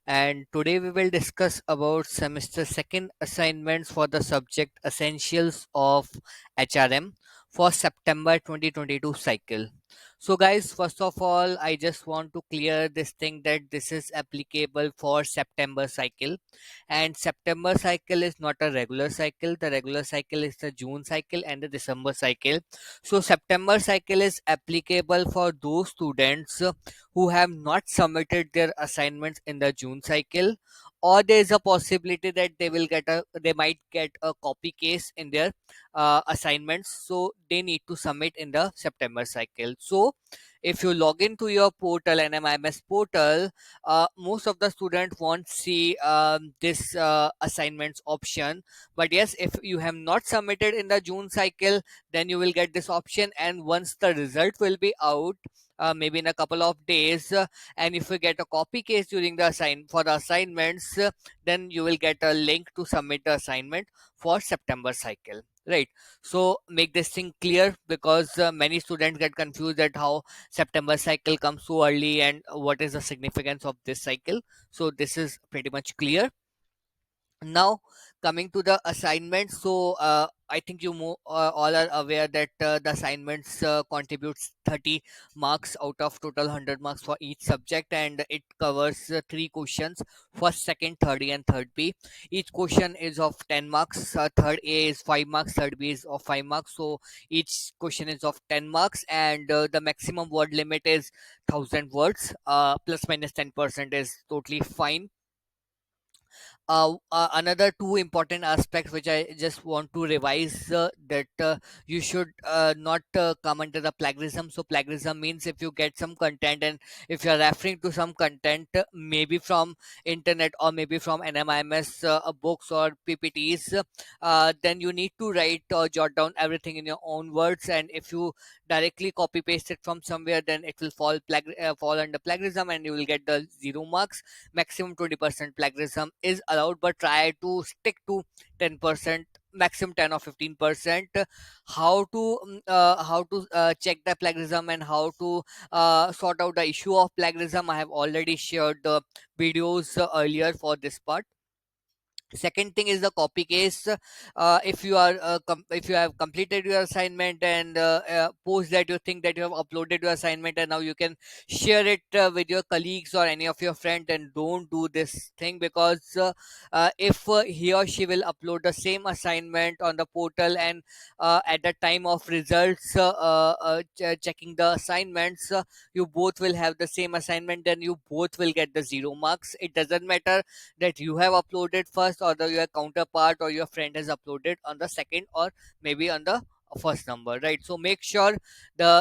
and today we will discuss about semester second assignments for the subject Essentials of HRM for September 2022 cycle. So guys, first of all, I just want to clear this thing that this is applicable for September cycle, and September cycle is not a regular cycle. The regular cycle is the June cycle and the December cycle. So September cycle is applicable for those students who have not submitted their assignments in the June cycle, or there is a possibility that they might get a copy case in their assignments, so they need to submit in the September cycle. So if you log into your portal, NMIMS portal, most of the students won't see this assignments option. But yes, if you have not submitted in the June cycle, then you will get this option, and once the result will be out, maybe in a couple of days, and if you get a copy case during the for the assignments, then you will get a link to submit the assignment for September cycle, right? So make this thing clear, because many students get confused at how September cycle comes so early and what is the significance of this cycle. So this is pretty much clear. Now, coming to the assignments, so I think all are aware that the assignments contributes 30 marks out of total 100 marks for each subject, and it covers three questions: first, second, third A, and third B. Each question is of 10 marks. Third A is 5 marks, third B is of 5 marks. So each question is of 10 marks, and the maximum word limit is 1000 words. Plus minus 10% is totally fine. Another two important aspects which I just want to revise, that you should not come under the plagiarism. So plagiarism means if you get some content, and if you are referring to some content, maybe from internet or maybe from NMIMS books or PPTs, then you need to write or jot down everything in your own words. And if you directly copy paste it from somewhere, then it will fall under plagiarism, and you will get the 0 marks. Maximum 20% plagiarism is allowed, but try to stick to 10%, maximum 10 or 15%. How to check the plagiarism, and how to sort out the issue of plagiarism, I have already shared the videos earlier for this part. Second thing is the copy case. If you have completed your assignment, and post that you think that you have uploaded your assignment, and now you can share it with your colleagues or any of your friends, and don't do this thing, because if he or she will upload the same assignment on the portal, and at the time of results, checking the assignments, you both will have the same assignment, then you both will get the 0 marks. It doesn't matter that you have uploaded first, or your counterpart or your friend has uploaded on the second, or maybe on the first number, right? So make sure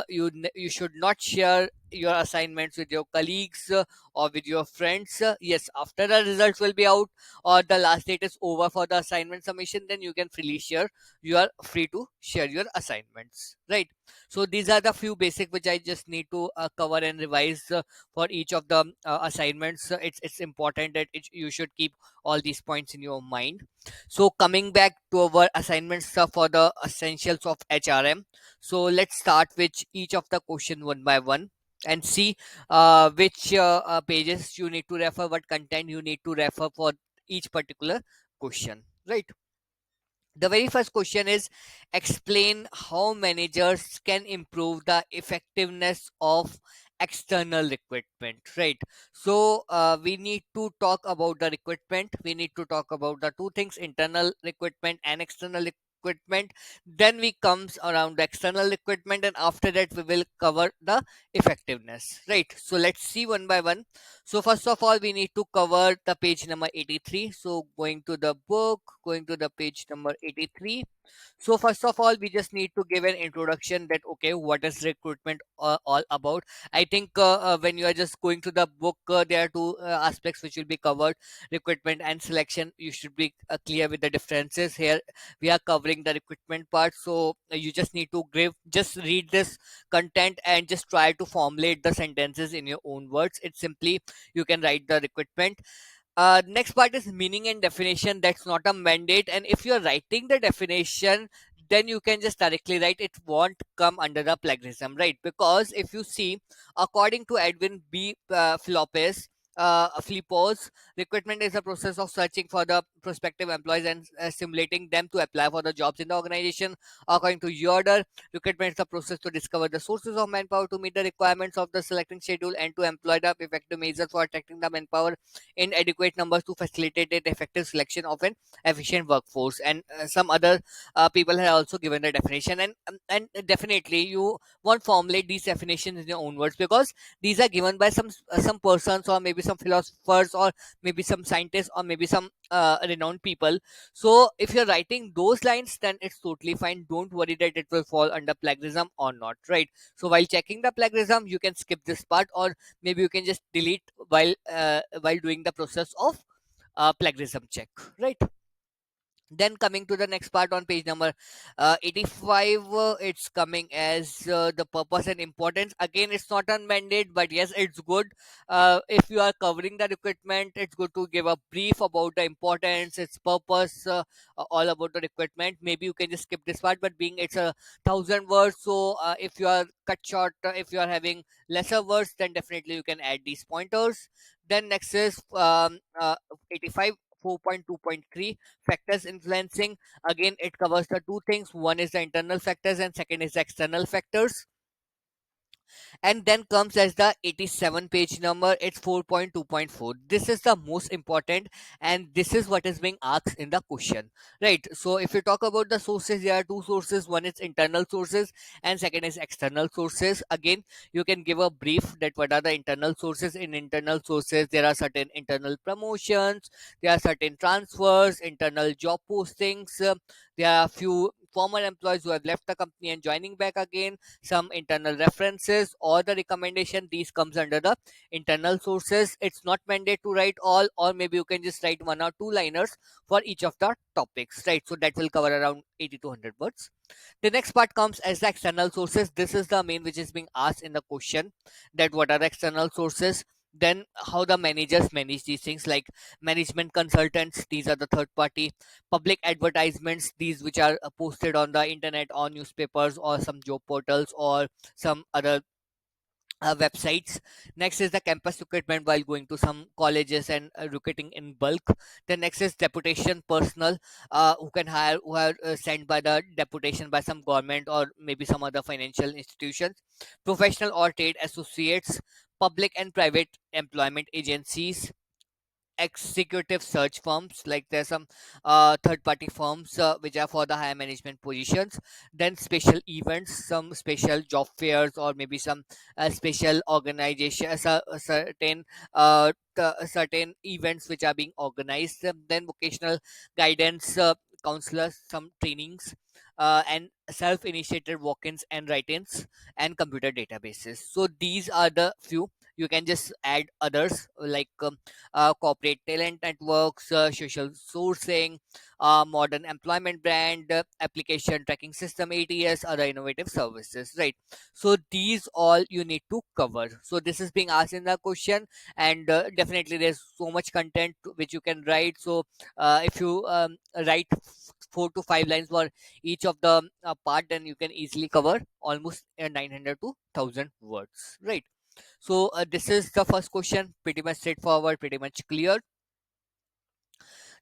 you should not share your assignments with your colleagues, or with your friends. Yes, after the results will be out, or the last date is over for the assignment submission, then you can freely share. You are free to share your assignments, right? So these are the few basic which I just need to cover and revise for each of the assignments. It's important that you should keep all these points in your mind. So coming back to our assignment stuff for the essentials of HRM. So let's start with each of the question one by one, and see which pages you need to refer, what content you need to refer for each particular question, right? The very first question is: explain how managers can improve the effectiveness of external recruitment, right? So we need to talk about the recruitment. We need to talk about the two things: internal recruitment and external recruitment. Then we comes around the external recruitment, and after that we will cover the effectiveness, right? So let's see one by one. So first of all, we need to cover the page number 83. So going to the book, going to the page number 83. So first of all, we just need to give an introduction that okay, what is recruitment all about. I think when you are just going to the book, there are two aspects which will be covered: recruitment and selection. You should be clear with the differences. Here we are covering the recruitment part, so you just need to just read this content and just try to formulate the sentences in your own words. It's simply you can write the recruitment. Next part is meaning and definition. That's not a mandate, and if you're writing the definition, then you can just directly write. It won't come under the plagiarism, right? Because if you see, according to Edwin B. Philopes, pause. Recruitment is a process of searching for the prospective employees and stimulating them to apply for the jobs in the organization. According to Yoder, recruitment is the process to discover the sources of manpower to meet the requirements of the selecting schedule and to employ the effective measures for attracting the manpower in adequate numbers to facilitate the effective selection of an efficient workforce. And some other people have also given the definition, and definitely you won't formulate these definitions in your own words, because these are given by some persons, or maybe some philosophers, or maybe some scientists, or maybe some renowned people. So if you're writing those lines, then it's totally fine. Don't worry that it will fall under plagiarism or not, right? So while checking the plagiarism, you can skip this part, or maybe you can just delete while doing the process of plagiarism check, right? Then coming to the next part on page number 85, it's coming as the purpose and importance. Again, it's not a mandate, but yes, it's good. If you are covering the recruitment, it's good to give a brief about the importance, its purpose, all about the recruitment. Maybe you can just skip this part, but being it's a 1,000 words, so if you are cut short, if you are having lesser words, then definitely you can add these pointers. Then next is 85 4.2.3, factors influencing. Again, it covers the two things: one is the internal factors and second is the external factors. And then comes as the 87 page number, it's 4.2.4. This is the most important, and this is what is being asked in the question, right? So if you talk about the sources, there are two sources: one is internal sources and second is external sources. Again, you can give a brief that what are the internal sources. In internal sources, there are certain internal promotions, there are certain transfers, internal job postings, there are few former employees who have left the company and joining back again, some internal references or the recommendation. These comes under the internal sources. It's not mandate to write all, or maybe you can just write one or two liners for each of the topics, right? So that will cover around 80 to 100 words. The next part comes as the external sources. This is the main which is being asked in the question, that what are the external sources. Then how the managers manage these things, like management consultants, these are the third party. Public advertisements, these which are posted on the internet, on newspapers or some job portals or some other websites. Next is the campus recruitment while going to some colleges and recruiting in bulk. The next is deputation personnel, who can hire, who are sent by the deputation by some government or maybe some other financial institutions. Professional or trade associates, public and private employment agencies, executive search firms, like there's some third party firms which are for the higher management positions. Then special events, some special job fairs or maybe some special organization, certain events which are being organized. Then vocational guidance, counselors, some trainings, and self-initiated walk-ins and write-ins, and computer databases. So these are the few. You can just add others like corporate talent networks, social sourcing, modern employment brand, application tracking system (ATS), other innovative services, right? So these all you need to cover. So this is being asked in the question, and definitely there's so much content which you can write. So if you write 4 to 5 lines for each of the part, then you can easily cover almost 900 to 1,000 words, right? So this is the first question, pretty much straightforward, pretty much clear.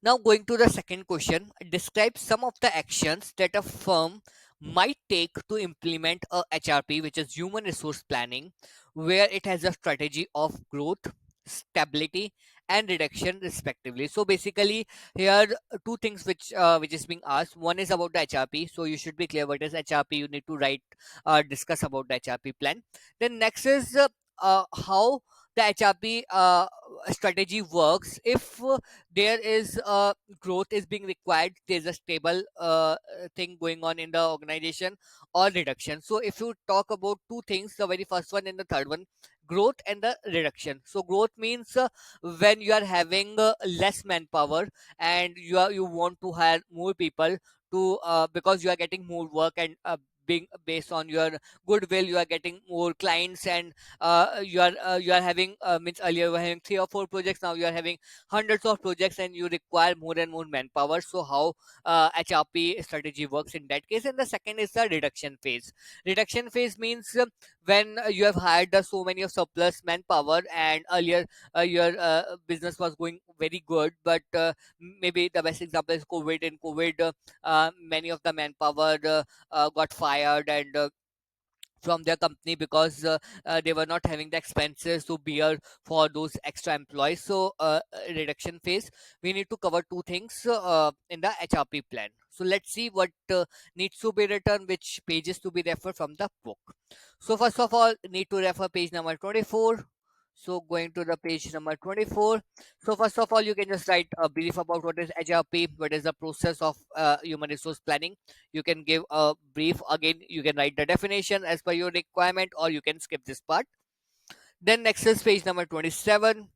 Now, going to the second question, describe some of the actions that a firm might take to implement a HRP, which is human resource planning, where it has a strategy of growth, stability, and reduction, respectively. So basically, here two things which is being asked. One is about the HRP, so you should be clear what is HRP. You need to write, discuss about the HRP plan. Then next is how the HRP strategy works if there is growth is being required, there's a stable thing going on in the organization, or reduction. So if you talk about two things, the very first one and the third one, growth and the reduction. So growth means when you are having less manpower and you want to hire more people to because you are getting more work, and being based on your goodwill, you are getting more clients, and you are having means earlier you were having 3 or 4 projects, now you are having hundreds of projects and you require more and more manpower. So how HRP strategy works in that case. And the second is the reduction phase. Reduction phase means when you have hired so many of surplus manpower, and earlier your business was going very good, but maybe the best example is COVID. In COVID, many of the manpower got fired and from their company because they were not having the expenses to bear for those extra employees. So, reduction phase, we need to cover two things in the HRP plan. So, let's see what needs to be written, which pages to be referred from the book. So, first of all, need to refer page number 24. So, going to the page number 24. So, first of all, you can just write a brief about what is HRP, what is the process of human resource planning. You can give a brief. Again, you can write the definition as per your requirement, or you can skip this part. Then next is page number 27.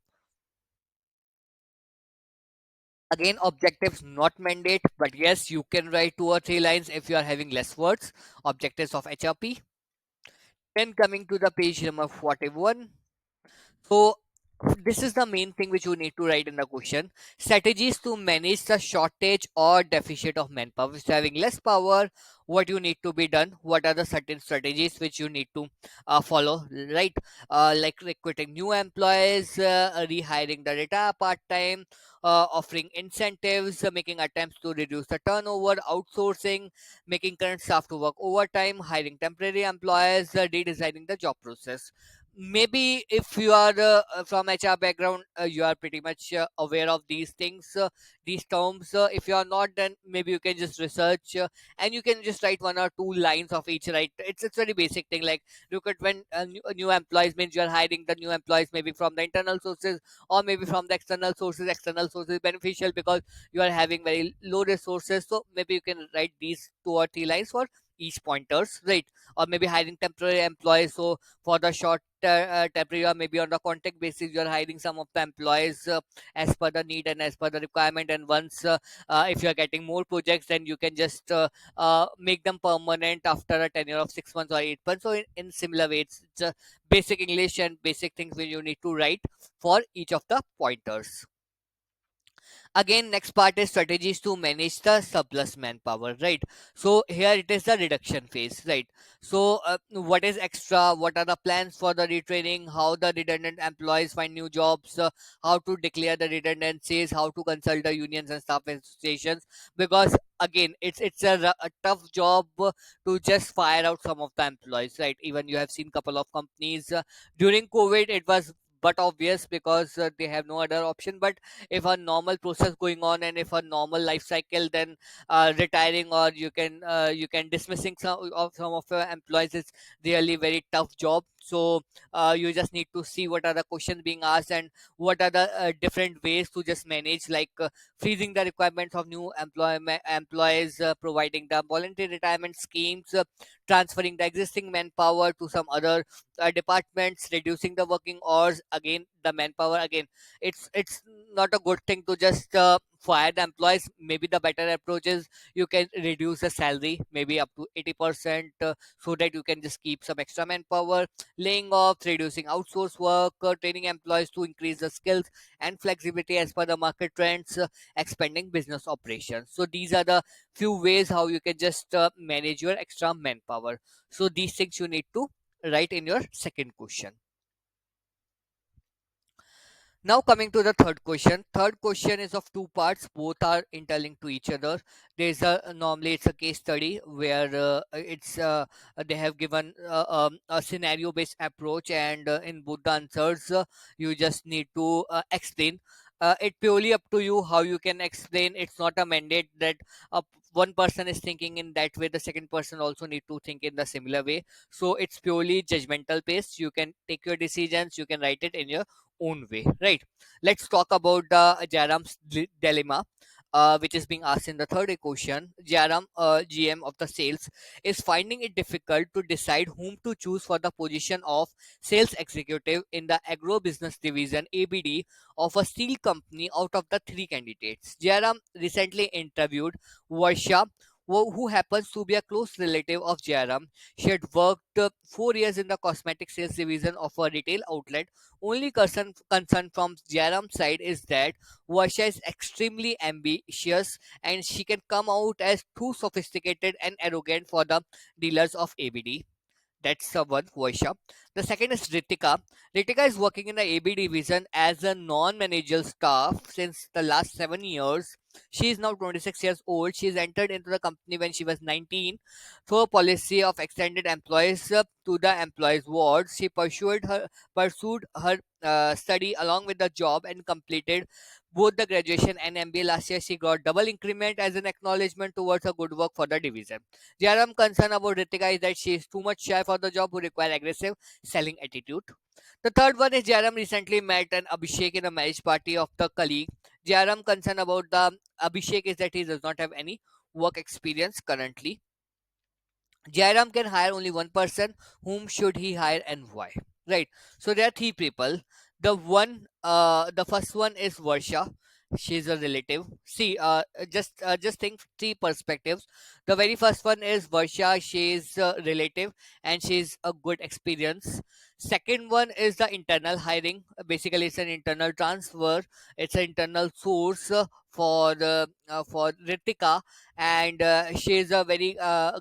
Again, objectives not mandate, but yes, you can write 2 or 3 lines if you are having less words. Objectives of HRP. Then coming to the page number 41. So this is the main thing which you need to write in the question. Strategies to manage the shortage or deficit of manpower. If you're having less power, what you need to be done? What are the certain strategies which you need to follow? Right, like recruiting new employees, rehiring the retired part time, offering incentives, making attempts to reduce the turnover, outsourcing, making current staff to work overtime, hiring temporary employees, redesigning the job process. Maybe if you are from HR background, you are pretty much aware of these things, these terms. If you are not, then maybe you can just research and you can just write 1 or 2 lines of each. Right, it's very basic thing. Like, look at when new employees means you are hiring the new employees maybe from the internal sources or maybe from the external sources. External sources beneficial because you are having very low resources, so maybe you can write these 2 or 3 lines for each pointers, right? Or maybe hiring temporary employees, so for the short temporary or maybe on the contract basis, you are hiring some of the employees as per the need and as per the requirement. And once if you are getting more projects, then you can just make them permanent after a tenure of 6 months or 8 months. So in similar way, it's basic English and basic things which you need to write for each of the pointers. Again, next part is strategies to manage the surplus manpower, right? So here it is the reduction phase, right? So what is extra, what are the plans for the retraining, how the redundant employees find new jobs, how to declare the redundancies, how to consult the unions and staff associations. Because again, it's a tough job to just fire out some of the employees, right? Even you have seen couple of companies during COVID, it was but obvious because they have no other option. But if a normal process going on and if a normal life cycle, then retiring or you can dismissing some of your employees is really very tough job. So you just need to see what are the questions being asked and what are the different ways to just manage, like freezing the requirements of new employees, providing the voluntary retirement schemes, transferring the existing manpower to some other departments, reducing the working hours. Again, the manpower, again, it's not a good thing to just fire the employees. Maybe the better approach is you can reduce the salary maybe up to 80%, so that you can just keep some extra manpower. Laying off, reducing outsource work, training employees to increase the skills and flexibility as per the market trends, expanding business operations. So these are the few ways how you can just manage your extra manpower. So these things you need to write in your second question. Now coming to the third question. Third question is of two parts. Both are interlinked to each other. There's a normally it's a case study where it's they have given a scenario based approach, and in both the answers you just need to explain. It purely up to you how you can explain. It's not a mandate that one person is thinking in that way, the second person also need to think in the similar way. So it's purely judgmental based. You can take your decisions. You can write it in your own way, right? Let's talk about the Jaram's dilemma, which is being asked in the third question. Jaram, GM of the sales, is finding it difficult to decide whom to choose for the position of sales executive in the agro business division ABD of a steel company out of the three candidates. Jaram recently interviewed Varsha, who happens to be a close relative of Jaram. She had worked 4 years in the cosmetic sales division of a retail outlet. Only concern from Jaram's side is that Varsha is extremely ambitious and she can come out as too sophisticated and arrogant for the dealers of ABD. That's one, Vaisha. The second is Ritika. Ritika is working in the AB division as a non-managerial staff since the last 7 years. She is now 26 years old. She is entered into the company when she was 19. Through a policy of extended employees to the employees wards, she pursued her study along with the job and completed both the graduation and MBA last year. She got double increment as an acknowledgement towards her good work for the division. JRM concern about Ritika is that she is too much shy for the job who require aggressive selling attitude. The third one is JRM recently met an Abhishek in a marriage party of the colleague. JRM concern about the Abhishek is that he does not have any work experience currently. Jairam can hire only one person. Whom should he hire and why? Right. So there are three people. The first one is Varsha. She's a relative. See, just think three perspectives. The very first one is Varsha. She's a relative and she's a good experience. Second one is the internal hiring. Basically, it's an internal transfer. It's an internal source for Ritika, and she is a very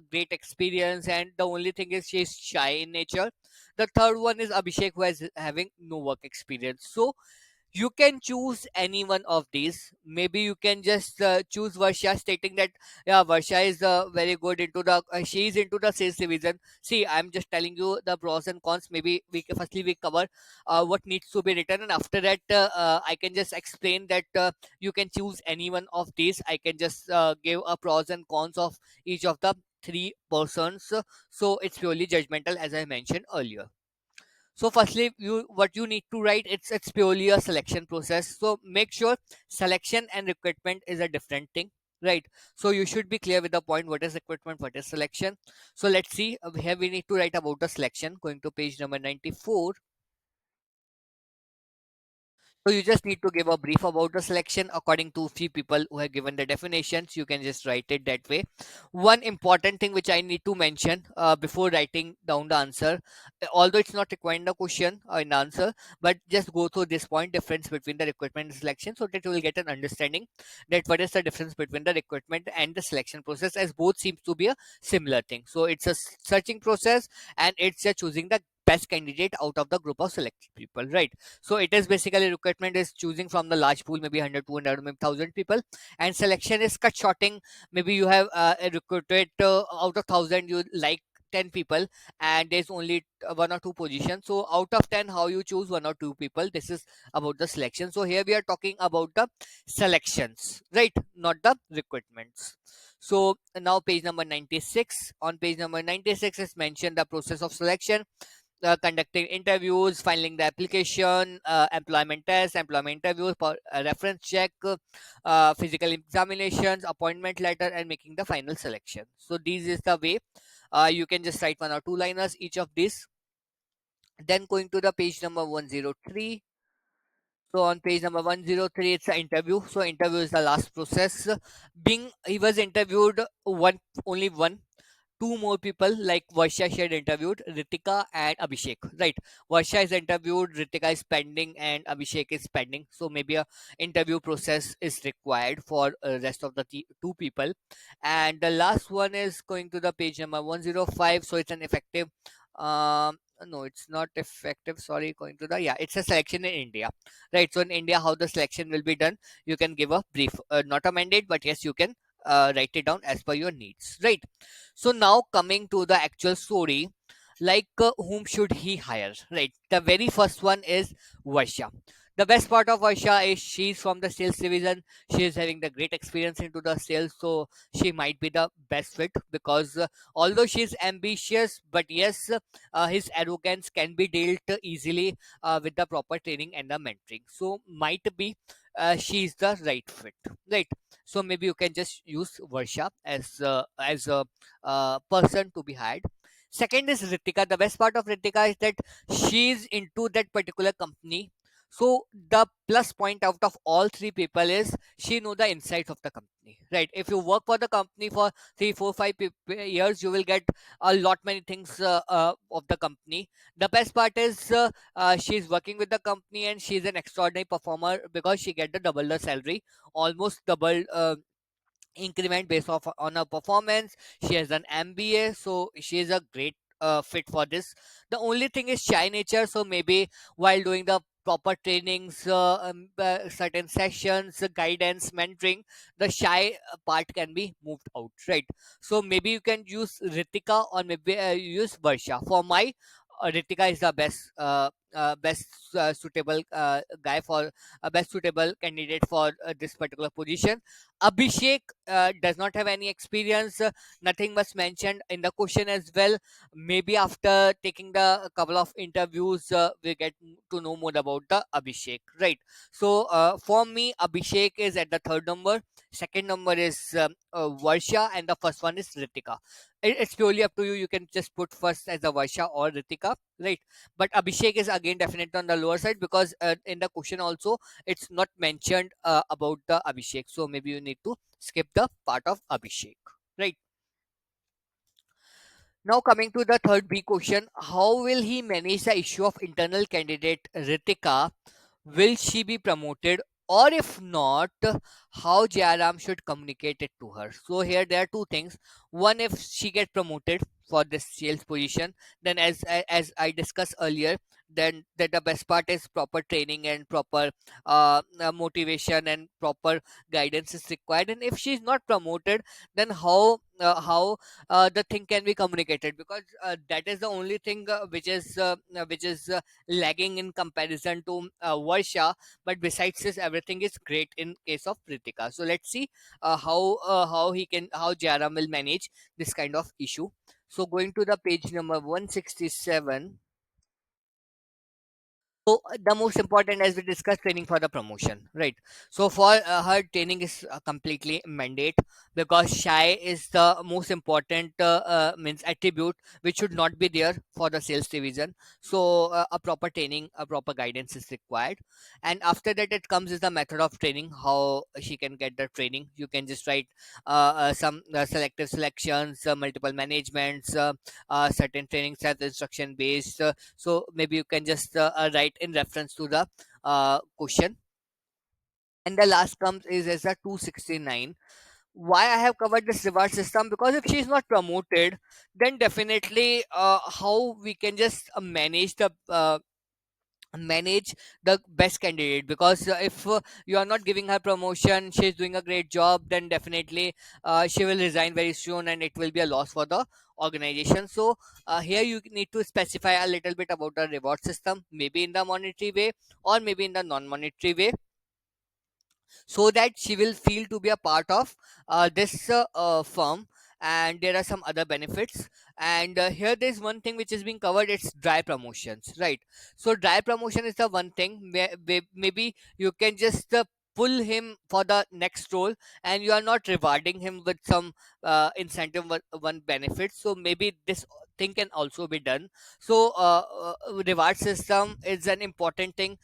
great experience, and the only thing is she is shy in nature. The third one is Abhishek, who is having no work experience. So you can choose any one of these. Maybe you can just choose Varsha, stating that yeah, Varsha is very good into the she is into the sales division. See, I'm just telling you the pros and cons. Maybe firstly we cover what needs to be written, and after that I can just explain that you can choose any one of these. I can just give a pros and cons of each of the three persons. So it's purely judgmental, as I mentioned earlier. So firstly, what you need to write, it's purely a selection process. So make sure selection and recruitment is a different thing, right? So you should be clear with the point, what is recruitment, what is selection. So let's see, here we need to write about the selection. Going to page number 94. So you just need to give a brief about the selection according to few people who have given the definitions. You can just write it that way. One important thing which I need to mention before writing down the answer, although it's not required in the question or in the answer, but just go through this point, difference between the recruitment and selection, so that you will get an understanding that what is the difference between the recruitment and the selection process, as both seems to be a similar thing. So it's a searching process, and it's just choosing the best candidate out of the group of selected people, right? So it is basically recruitment is choosing from the large pool, maybe 100, 200, maybe 1,000 people, and selection is cut shorting. Maybe you have recruited out of 1,000, you like 10 people, and there's only one or two positions. So out of 10, how you choose one or two people? This is about the selection. So here we are talking about the selections, right? Not the recruitments. So now page number 96. On page number 96 is mentioned the process of selection, conducting interviews, filing the application, employment test, employment interviews, reference check, physical examinations, appointment letter, and making the final selection. So this is the way. You can just write one or two liners each of these. Then going to the page number 103. So on page number 103, it's an interview. So interview is the last process. Being he was interviewed only one, two more people like Varsha, she had interviewed Ritika and Abhishek, right? Varsha is interviewed, Ritika is pending, and Abhishek is pending. So maybe a interview process is required for rest of the two people. And the last one is going to the page number 105. So it's an effective. No, it's not effective. Sorry, going to the yeah, it's a selection in India, right? So in India, how the selection will be done, you can give a brief, not a mandate, but yes, you can write it down as per your needs, right? So now coming to the actual story, like whom should he hire? Right. The very first one is Varsha. The best part of Varsha is she's from the sales division. She is having the great experience into the sales, so she might be the best fit because although she's ambitious, but yes, his arrogance can be dealt easily with the proper training and the mentoring. So might be she's the right fit, right? So maybe you can just use Varsha as a person to be hired. Second is Ritika. The best part of Ritika is that she's into that particular company. So the plus point out of all three people is she know the insights of the company, right? If you work for the company for 3, 4, 5 years, you will get a lot many things of the company. The best part is she's working with the company and she's an extraordinary performer because she get the double the salary, almost double increment based off on her performance. She has an MBA, so she is a great fit for this. The only thing is shy nature, so maybe while doing the proper trainings, certain sessions, guidance, mentoring, the shy part can be moved out, right? So maybe you can use Ritika or maybe use Varsha. For my Ritika is the best suitable guy for best suitable candidate for this particular position. Abhishek does not have any experience. Nothing was mentioned in the question as well. Maybe after taking the couple of interviews, we get to know more about the Abhishek, right? So for me, Abhishek is at the third number. Second number is Varsha, and the first one is Ritika. It's purely up to you. You can just put first as the Varsha or Ritika, right? But Abhishek is again definitely on the lower side because in the question also it's not mentioned about the Abhishek. So maybe you need to skip the part of Abhishek, right? Now coming to the third B question, how will he manage the issue of internal candidate Ritika? Will she be promoted? Or if not, how Jairam should communicate it to her? So here there are two things. One, if she get promoted for this sales position, then as I discussed earlier, then that the best part is proper training and proper motivation and proper guidance is required. And if she is not promoted, then how the thing can be communicated, because that is the only thing which is lagging in comparison to Varsha. But besides this, everything is great in case of Pritika. So let's see how Jairam will manage this kind of issue. So going to the page number 167. So the most important, as we discussed, training for the promotion, right? So for her, training is completely mandate, because shy is the most important means attribute which should not be there for the sales division. So a proper training, a proper guidance is required, and after that it comes is the method of training. How she can get the training? You can just write some selective selections, multiple managements, certain training self instruction based. So maybe you can just write in reference to the question. And the last comes is as a 269. Why I have covered this reward system? Because if she is not promoted, then definitely how we can just manage the best candidate. Because if you are not giving her promotion, she is doing a great job, then definitely she will resign very soon and it will be a loss for the organization. So here you need to specify a little bit about the reward system, maybe in the monetary way or maybe in the non-monetary way, so that she will feel to be a part of this firm. And there are some other benefits. And here there's one thing which is being covered, it's dry promotions, right? So dry promotion is the one thing where maybe you can just pull him for the next role, and you are not rewarding him with some incentive one benefit. So maybe this thing can also be done. So reward system is an important thing.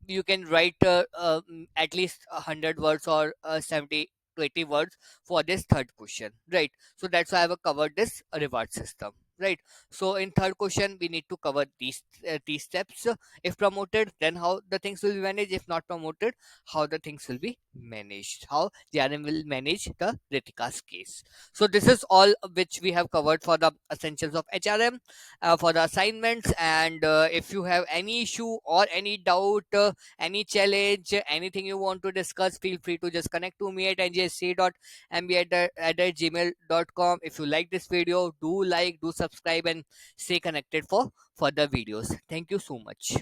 You can write at least 100 words or 70 to 80 words for this third question, right? So that's why I have covered this reward system, right? So in third question we need to cover these steps. If promoted, then how the things will be managed. If not promoted, how the things will be managed, how JRM will manage the Ritika's case. So this is all which we have covered for the essentials of HRM, for the assignments. And if you have any issue or any doubt, any challenge, anything you want to discuss, feel free to just connect to me at njsc.mb@gmail.com. If you like this video, do like, do subscribe, and stay connected for further videos. Thank you so much.